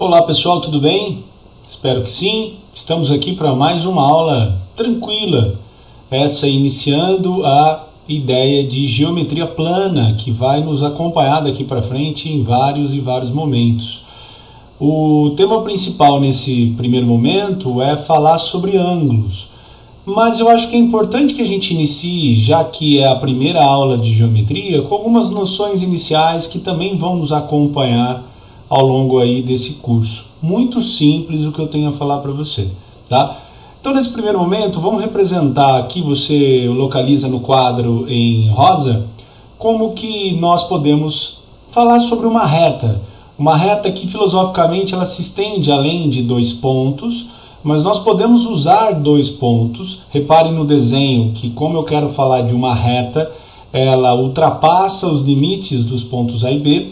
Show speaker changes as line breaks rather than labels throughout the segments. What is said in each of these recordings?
Olá pessoal, tudo bem? Espero que sim. Estamos aqui para mais uma aula tranquila, essa iniciando a ideia de geometria plana, que vai nos acompanhar daqui para frente em vários e vários momentos. O tema principal nesse primeiro momento é falar sobre ângulos, mas eu acho que é importante que a gente inicie, já que é a primeira aula de geometria, com algumas noções iniciais que também vão nos acompanhar ao longo aí desse curso. Muito simples o que eu tenho a falar para você, tá? Então, nesse primeiro momento, vamos representar aqui, você localiza no quadro em rosa, como que nós podemos falar sobre uma reta. Uma reta que, filosoficamente, ela se estende além de dois pontos, mas nós podemos usar dois pontos. Reparem no desenho que, como eu quero falar de uma reta, ela ultrapassa os limites dos pontos A e B,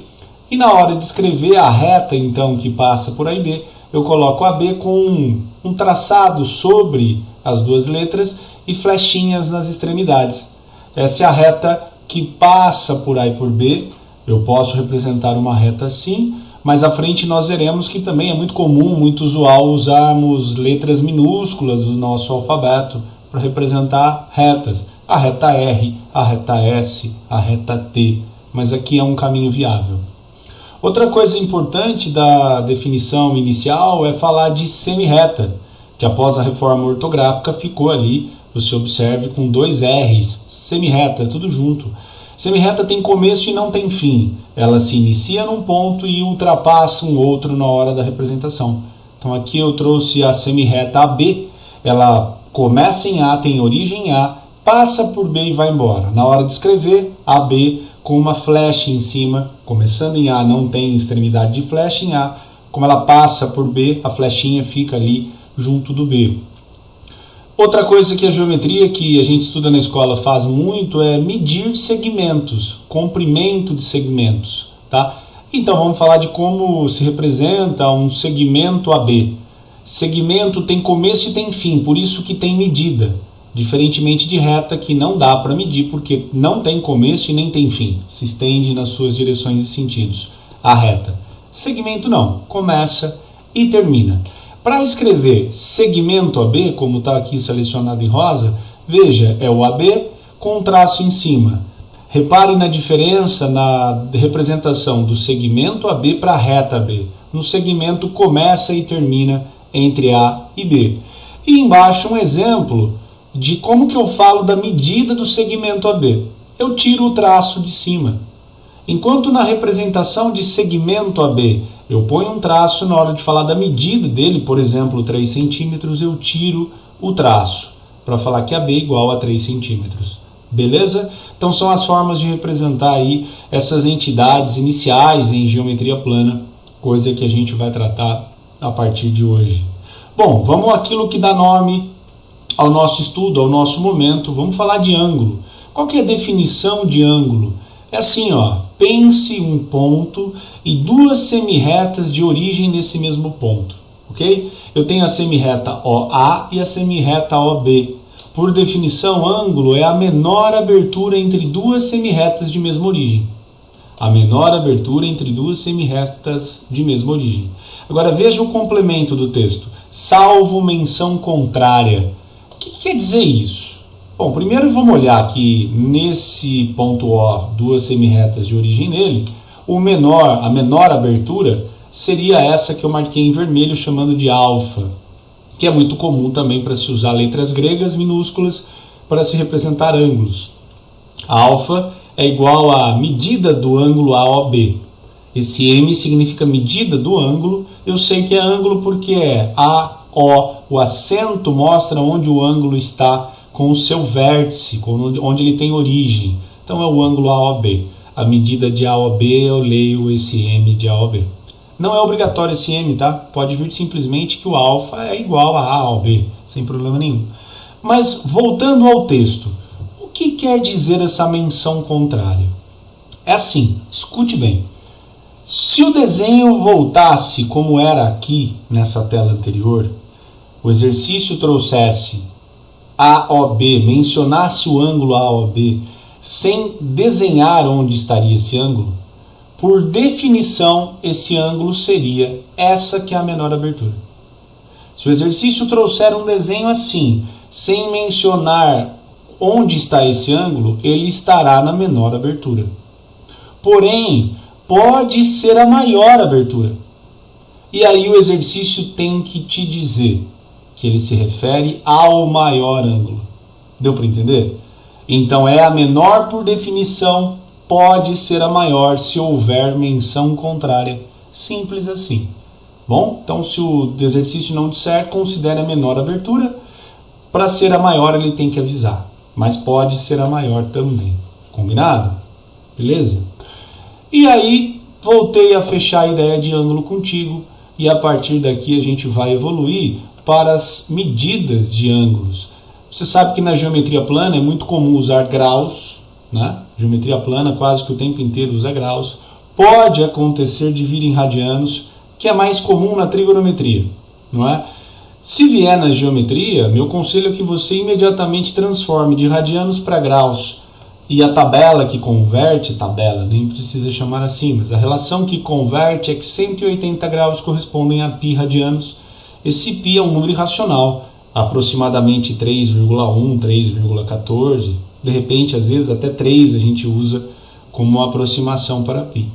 e na hora de escrever a reta, então, que passa por A e B, eu coloco AB com um traçado sobre as duas letras e flechinhas nas extremidades. Essa é a reta que passa por A e por B. Eu posso representar uma reta assim, mas à frente nós veremos que também é muito comum, muito usual usarmos letras minúsculas do nosso alfabeto para representar retas. A reta R, a reta S, a reta T, mas aqui é um caminho viável. Outra coisa importante da definição inicial é falar de semirreta, que após a reforma ortográfica ficou ali, você observe, com dois R's, semirreta, tudo junto. Semirreta tem começo e não tem fim, ela se inicia num ponto e ultrapassa um outro na hora da representação. Então aqui eu trouxe a semirreta AB, ela começa em A, tem origem em A, passa por B e vai embora. Na hora de escrever, AB com uma flecha em cima, começando em A, não tem extremidade de flecha em A, como ela passa por B, a flechinha fica ali junto do B. Outra coisa que a geometria que a gente estuda na escola faz muito é medir segmentos, comprimento de segmentos, tá? Então vamos falar de como se representa um segmento AB. Segmento tem começo e tem fim, por isso que tem medida. Diferentemente de reta, que não dá para medir porque não tem começo e nem tem fim, se estende nas suas direções e sentidos. A reta. Segmento não, começa e termina. Para escrever segmento AB, como está aqui selecionado em rosa, veja, é o AB com um traço em cima. Repare na diferença na representação do segmento AB para a reta AB. No segmento começa e termina entre A e B. E embaixo um exemplo de como que eu falo da medida do segmento AB. Eu tiro o traço de cima. Enquanto na representação de segmento AB eu ponho um traço, na hora de falar da medida dele, por exemplo, 3 centímetros, eu tiro o traço, para falar que AB é igual a 3 centímetros. Beleza? Então são as formas de representar aí essas entidades iniciais em geometria plana, coisa que a gente vai tratar a partir de hoje. Bom, vamos àquilo que dá nome ao nosso estudo, ao nosso momento. Vamos falar de ângulo. Qual que é a definição de ângulo? É assim, ó, pense um ponto e duas semirretas de origem nesse mesmo ponto, ok? Eu tenho a semirreta OA e a semirreta OB. Por definição, ângulo é a menor abertura entre duas semirretas de mesma origem. A menor abertura entre duas semirretas de mesma origem. Agora veja o complemento do texto. Salvo menção contrária. O que quer dizer isso? Bom, primeiro vamos olhar que nesse ponto O, duas semirretas de origem nele, a menor abertura seria essa que eu marquei em vermelho chamando de alfa, que é muito comum também para se usar letras gregas minúsculas para se representar ângulos. A alfa é igual à medida do ângulo AOB. Esse M significa medida do ângulo. Eu sei que é ângulo porque é AO. O acento mostra onde o ângulo está com o seu vértice, onde ele tem origem. Então é o ângulo AOB. A medida de AOB, eu leio esse M de AOB. Não é obrigatório esse M, tá? Pode vir simplesmente que o alfa é igual a AOB, sem problema nenhum. Mas voltando ao texto, o que quer dizer essa menção contrária? É assim, escute bem. Se o desenho voltasse como era aqui nessa tela anterior, o exercício trouxesse AOB, mencionasse o ângulo AOB, sem desenhar onde estaria esse ângulo, por definição, esse ângulo seria essa que é a menor abertura. Se o exercício trouxer um desenho assim, sem mencionar onde está esse ângulo, ele estará na menor abertura. Porém, pode ser a maior abertura. E aí o exercício tem que te dizer que ele se refere ao maior ângulo. Deu para entender? Então é a menor por definição, pode ser a maior se houver menção contrária. Simples assim. Bom, então se o exercício não disser, considere a menor abertura. Para ser a maior ele tem que avisar, mas pode ser a maior também. Combinado? Beleza? E aí voltei a fechar a ideia de ângulo contigo e a partir daqui a gente vai evoluir para as medidas de ângulos. Você sabe que na geometria plana é muito comum usar graus, né? Geometria plana quase que o tempo inteiro usa graus. Pode acontecer de vir em radianos, que é mais comum na trigonometria, não é? Se vier na geometria, meu conselho é que você imediatamente transforme de radianos para graus. E a tabela que converte, nem precisa chamar assim, mas a relação que converte é que 180 graus correspondem a π radianos. Esse π é um número irracional, aproximadamente 3,1, 3,14. De repente, às vezes até 3 a gente usa como uma aproximação para π.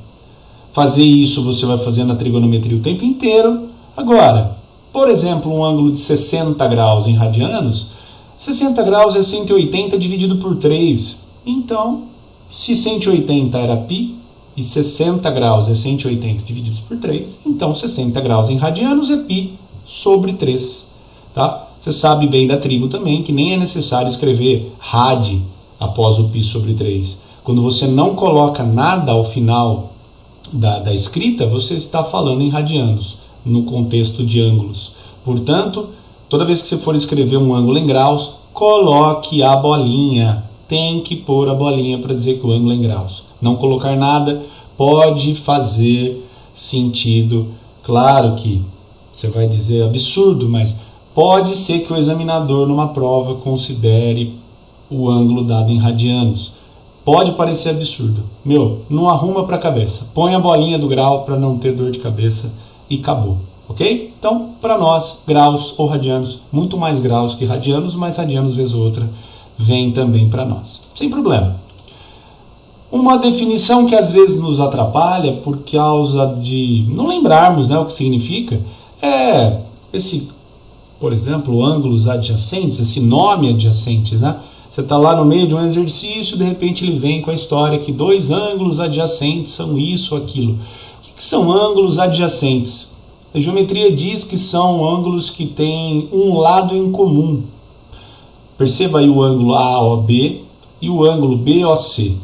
Fazer isso você vai fazer na trigonometria o tempo inteiro. Agora, por exemplo, um ângulo de 60 graus em radianos, 60 graus é 180 dividido por 3. Então, se 180 era π e 60 graus é 180 divididos por 3, então 60 graus em radianos é π sobre 3. Tá? Você sabe bem da trigo também que nem é necessário escrever rad após o π sobre 3. Quando você não coloca nada ao final da escrita, você está falando em radianos, no contexto de ângulos. Portanto, toda vez que você for escrever um ângulo em graus, coloque a bolinha. Tem que pôr a bolinha para dizer que o ângulo é em graus. Não colocar nada pode fazer sentido. Claro que você vai dizer absurdo, mas pode ser que o examinador numa prova considere o ângulo dado em radianos. Pode parecer absurdo. Não arruma para a cabeça. Põe a bolinha do grau para não ter dor de cabeça e acabou. Ok? Então, para nós, graus ou radianos, muito mais graus que radianos, mas radianos vez ou outra vem também para nós. Sem problema. Uma definição que às vezes nos atrapalha por causa de não lembrarmos, né, o que significa é esse, por exemplo, ângulos adjacentes, esse nome adjacentes, né? Você está lá no meio de um exercício, de repente ele vem com a história que dois ângulos adjacentes são isso ou aquilo. O que são ângulos adjacentes? A geometria diz que são ângulos que têm um lado em comum. Perceba aí o ângulo AOB e o ângulo BOC.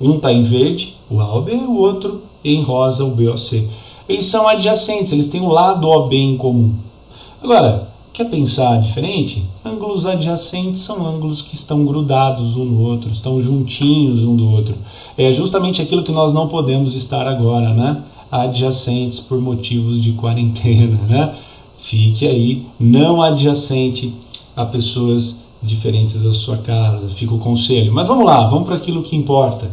Um está em verde, o AOB, o outro em rosa, o BOC. Eles são adjacentes, eles têm o lado OB em comum. Agora, quer pensar diferente? Ângulos adjacentes são ângulos que estão grudados um no outro, estão juntinhos um do outro. É justamente aquilo que nós não podemos estar agora, né? Adjacentes por motivos de quarentena, né? Fique aí, não adjacente a pessoas diferentes da sua casa, fica o conselho. Mas vamos lá, vamos para aquilo que importa.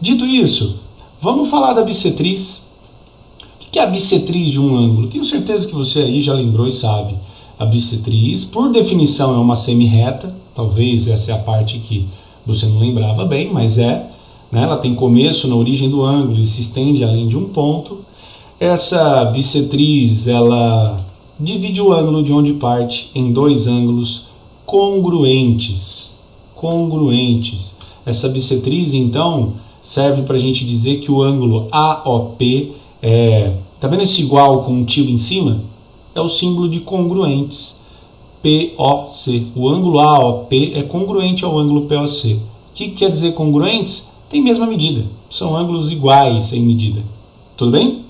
Dito isso, vamos falar da bissetriz. O que é a bissetriz de um ângulo? Tenho certeza que você aí já lembrou e sabe. A bissetriz, por definição, é uma semirreta. Talvez essa é a parte que você não lembrava bem, mas é. Né? Ela tem começo na origem do ângulo e se estende além de um ponto. Essa bissetriz, ela divide o ângulo de onde parte em dois ângulos congruentes. Essa bissetriz, então, serve para a gente dizer que o ângulo AOP tá vendo esse igual com um tio em cima? É o símbolo de congruentes. POC. O ângulo AOP é congruente ao ângulo POC. O que quer dizer congruentes? Tem mesma medida. São ângulos iguais em medida. Tudo bem?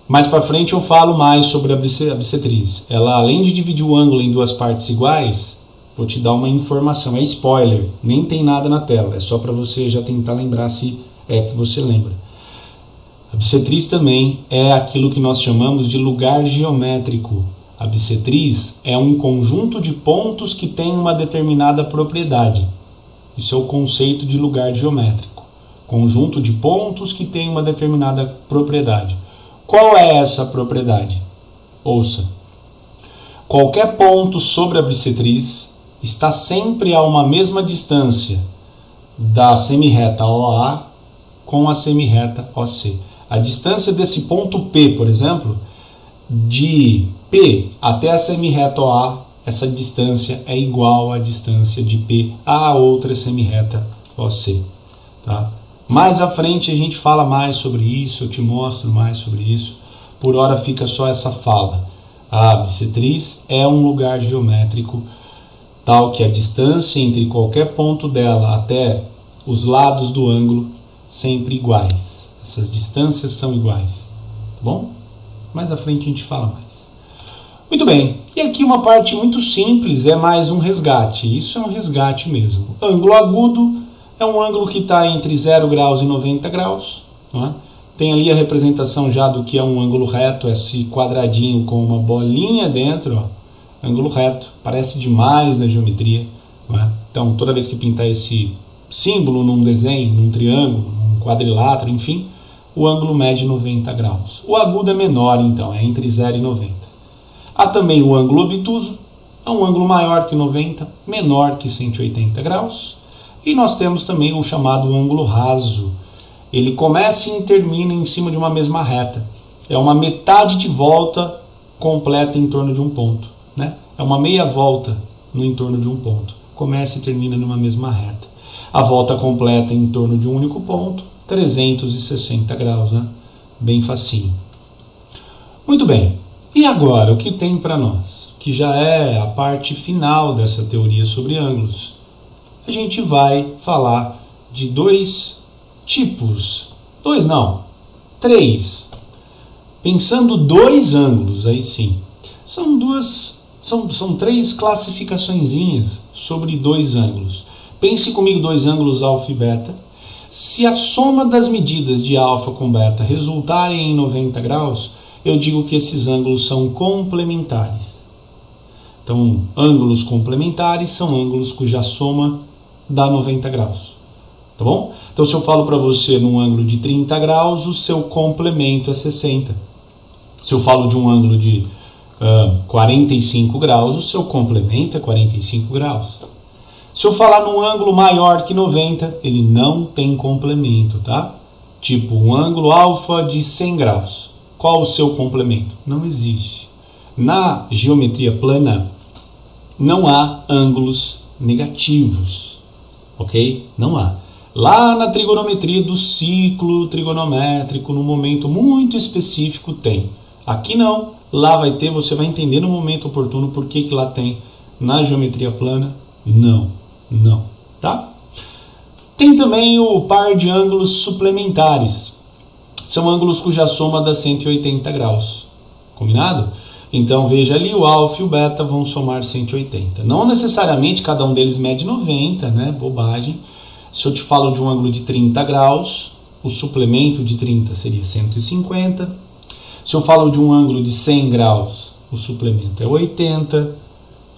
Mais para frente eu falo mais sobre a bissetriz. Ela, além de dividir o ângulo em duas partes iguais, vou te dar uma informação, é spoiler, nem tem nada na tela, é só para você já tentar lembrar se é que você lembra. A bissetriz também é aquilo que nós chamamos de lugar geométrico. A bissetriz é um conjunto de pontos que tem uma determinada propriedade. Isso é o conceito de lugar geométrico. conjunto de pontos que tem uma determinada propriedade. Qual é essa propriedade? Ouça. Qualquer ponto sobre a bissetriz está sempre a uma mesma distância da semirreta OA com a semirreta OC. A distância desse ponto P, por exemplo, de P até a semirreta OA, essa distância é igual à distância de P à outra semirreta OC. Tá? Mais à frente a gente fala mais sobre isso, eu te mostro mais sobre isso. Por hora fica só essa fala. A bissetriz é um lugar geométrico tal que a distância entre qualquer ponto dela até os lados do ângulo sempre iguais. Essas distâncias são iguais, tá bom? Mais à frente a gente fala mais. Muito bem, e aqui uma parte muito simples, é mais um resgate. Isso é um resgate mesmo. Ângulo agudo é um ângulo que está entre 0 graus e 90 graus. Não é? Tem ali a representação já do que é um ângulo reto, esse quadradinho com uma bolinha dentro, ó. Ângulo reto, parece demais na geometria. Não é? Então, toda vez que pintar esse símbolo num desenho, num triângulo, num quadrilátero, enfim, o ângulo mede 90 graus. O agudo é menor, então, é entre 0 e 90. Há também o ângulo obtuso, é um ângulo maior que 90, menor que 180 graus. E nós temos também o chamado ângulo raso. Ele começa e termina em cima de uma mesma reta. É uma metade de volta completa em torno de um ponto. Né? É uma meia volta no entorno de um ponto. Começa e termina numa mesma reta. A volta completa em torno de um único ponto, 360 graus. Né? Bem facinho. Muito bem. E agora, o que tem para nós? Que já é a parte final dessa teoria sobre ângulos. A gente vai falar de dois tipos, três, pensando dois ângulos, aí sim, são três classificaçõezinhas sobre dois ângulos. Pense comigo dois ângulos alfa e beta. Se a soma das medidas de alfa com beta resultarem em 90 graus, eu digo que esses ângulos são complementares. Então, ângulos complementares são ângulos cuja soma dá 90 graus. Tá bom? Então, se eu falo para você num ângulo de 30 graus, o seu complemento é 60. Se eu falo de um ângulo de 45 graus, o seu complemento é 45 graus. Se eu falar num ângulo maior que 90, ele não tem complemento, tá? Tipo, um ângulo alfa de 100 graus. Qual o seu complemento? Não existe. Na geometria plana, não há ângulos negativos, ok? Não há. Lá na trigonometria do ciclo trigonométrico, num momento muito específico, tem. Aqui não, lá vai ter, você vai entender no momento oportuno por que lá tem. Na geometria plana, não, tá? Tem também o par de ângulos suplementares. São ângulos cuja soma dá 180 graus. Combinado? Então veja ali, o alfa e o beta vão somar 180. Não necessariamente cada um deles mede 90, né? Bobagem. Se eu te falo de um ângulo de 30 graus, o suplemento de 30 seria 150. Se eu falo de um ângulo de 100 graus, o suplemento é 80.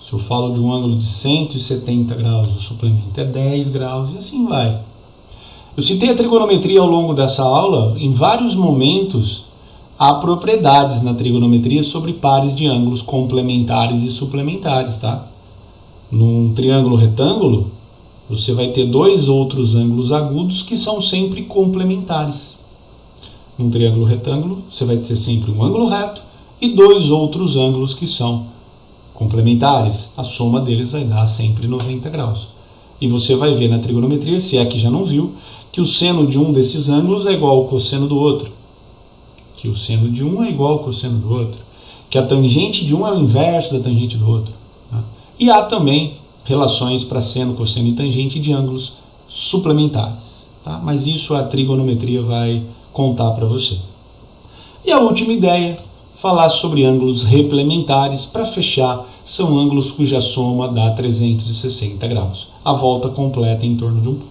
Se eu falo de um ângulo de 170 graus, o suplemento é 10 graus e assim vai. Eu citei a trigonometria ao longo dessa aula. Em vários momentos há propriedades na trigonometria sobre pares de ângulos complementares e suplementares, tá? Num triângulo retângulo, você vai ter dois outros ângulos agudos que são sempre complementares. Num triângulo retângulo, você vai ter sempre um ângulo reto e dois outros ângulos que são complementares. A soma deles vai dar sempre 90 graus. E você vai ver na trigonometria, se é que já não viu, que o seno de um desses ângulos é igual ao cosseno do outro. Que o seno de um é igual ao cosseno do outro. Que a tangente de um é o inverso da tangente do outro. Tá? E há também relações para seno, cosseno e tangente de ângulos suplementares. Tá? Mas isso a trigonometria vai contar para você. E a última ideia, falar sobre ângulos replementares. Para fechar, são ângulos cuja soma dá 360 graus. A volta completa em torno de um ponto.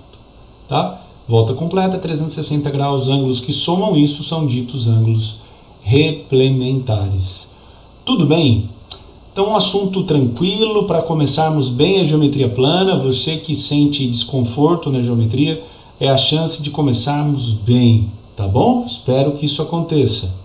Tá? Volta completa, 360 graus. Ângulos que somam isso são ditos ângulos replementares. Tudo bem? Então, um assunto tranquilo para começarmos bem a geometria plana. Você que sente desconforto na geometria, é a chance de começarmos bem, tá bom? Espero que isso aconteça.